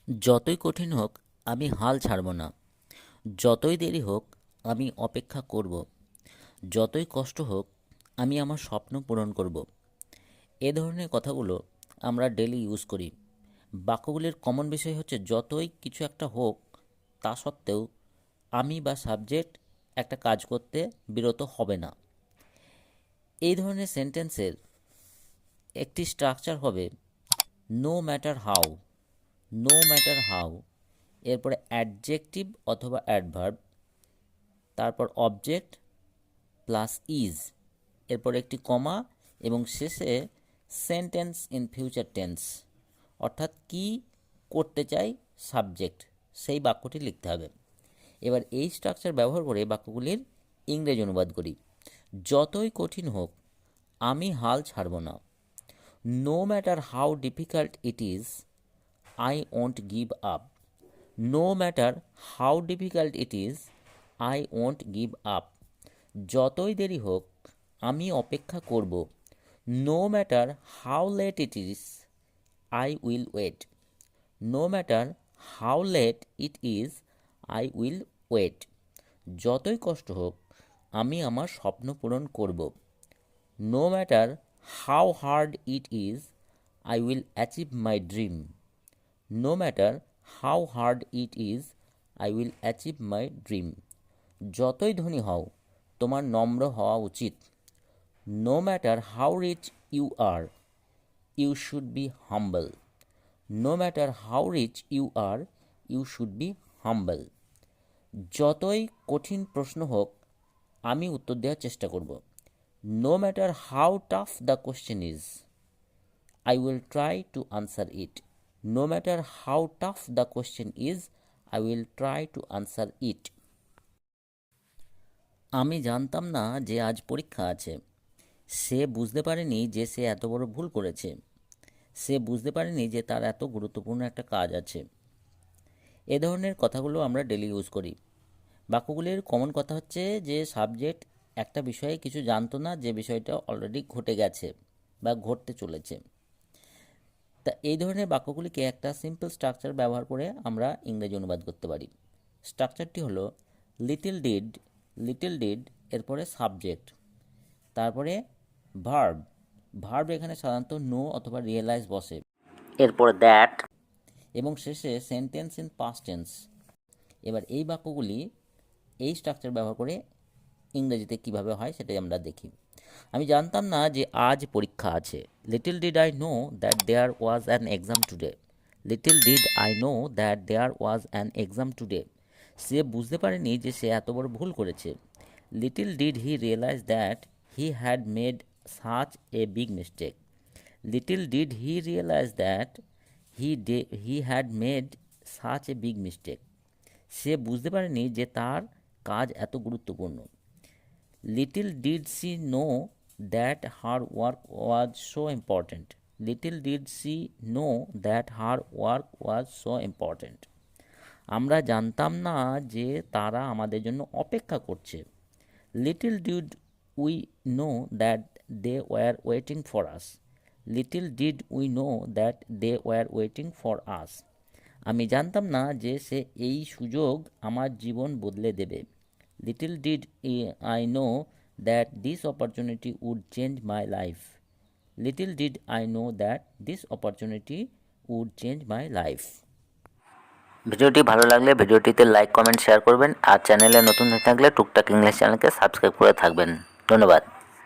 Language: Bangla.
যতই কঠিন হোক আমি হাল ছাড়ব না। যতই দেরি হোক আমি অপেক্ষা করব। যতই কষ্ট হোক আমি আমার স্বপ্ন পূরণ করব। এ ধরনের কথাগুলো আমরা ডেলি ইউজ করি। বাক্যগুলির কমন বিষয় হচ্ছে যতই কিছু একটা হোক তা সত্ত্বেও আমি বা সাবজেক্ট একটা কাজ করতে বিরত হবে না। এই ধরনের সেন্টেন্সের একটি স্ট্রাকচার হবে no matter how. No matter how, এরপরে অ্যাডজেক্টিভ অথবা অ্যাডভার্ব, তারপর অবজেক্ট প্লাস ইজ, এরপর একটি কমা এবং শেষে সেন্টেন্স ইন ফিউচার টেন্স, অর্থাৎ কি করতে চাই সাবজেক্ট সেই বাক্যটি লিখতে হবে। এবার এই স্ট্রাকচার ব্যবহার করে বাক্যগুলির ইংরেজি অনুবাদ করি। যতই কঠিন হোক আমি হাল ছাড়ব না। No matter how difficult it is I won't give up. No matter how difficult it is, I won't give up. যতই দেরি হোক আমি অপেক্ষা করব। No matter how late it is, I will wait. No matter how late it is, I will wait. যতই কষ্ট হোক আমি আমার স্বপ্ন পূরণ করব। No matter how hard it is, I will achieve my dream. No matter how hard it is, I will achieve my dream. যতই ধনী হও তোমার নম্র হওয়া উচিত। No matter how rich you are, you should be humble. No matter how rich you are, you should be humble. যতই কঠিন প্রশ্ন হোক আমি উত্তর দেওয়ার চেষ্টা করব। No matter how tough the question is, I will try to answer it. No matter how tough the question is, I will try to answer it. আমি জানতাম না যে আজ পরীক্ষা আছে। সে বুঝতে পারেনি যে সে এত বড় ভুল করেছে। সে বুঝতে পারেনি যে তার এত গুরুত্বপূর্ণ একটা কাজ আছে। এ ধরনের কথাগুলো আমরা ডেলি ইউজ করি। বাক্যগুলির কমন কথা হচ্ছে যে সাবজেক্ট একটা বিষয়ে কিছু জানতো না, যে বিষয়টা অলরেডি ঘটে গেছে বা ঘটতে চলেছে। তা এই ধরনের বাক্যগুলিকে একটা সিম্পল স্ট্রাকচার ব্যবহার করে আমরা ইংরেজি অনুবাদ করতে পারি। স্ট্রাকচারটি হলো লিটল ডিড এরপরে সাবজেক্ট, তারপরে ভার্ব। ভার্ব এখানে সাধারণত নো অথবা রিয়েলাইজ বসে, এরপরে দ্যাট এবং শেষে সেন্টেন্স ইন পাস্ট টেন্স। এবার এই বাক্যগুলি এই স্ট্রাকচার ব্যবহার করে ইংরেজিতে কিভাবে হয় সেটাই আমরা দেখি। আমি জানতাম না যে আজ পরীক্ষা আছে। Little did I know that there was an exam today. Little did I know that there was an exam today. সে বুঝতে পারেনি যে সে এত বড় ভুল করেছে। Little did he realise that he had made such a big mistake. Little did he realise that he had made such a big mistake. সে বুঝতে পারেনি যে তার কাজ এত গুরুত্বপূর্ণ। Little did she know that her work was so important. Little did she know that her work was so important. আমরা জানতাম না যে তারা আমাদের জন্য অপেক্ষা করছে। Little did we know that they were waiting for us. Little did we know that they were waiting for us. আমি জানতাম না যে সে এই সুযোগ আমার জীবন বদলে দেবে। Little did I know that this opportunity would change my life. Little did I know that this opportunity would change my life. ভিডিওটি ভালো লাগলে ভিডিওটিতে লাইক কমেন্ট শেয়ার করবেন, আর চ্যানেলে নতুন হয়ে থাকলে টুকটাক ইংলিশ চ্যানেলকে সাবস্ক্রাইব করে থাকবেন। ধন্যবাদ।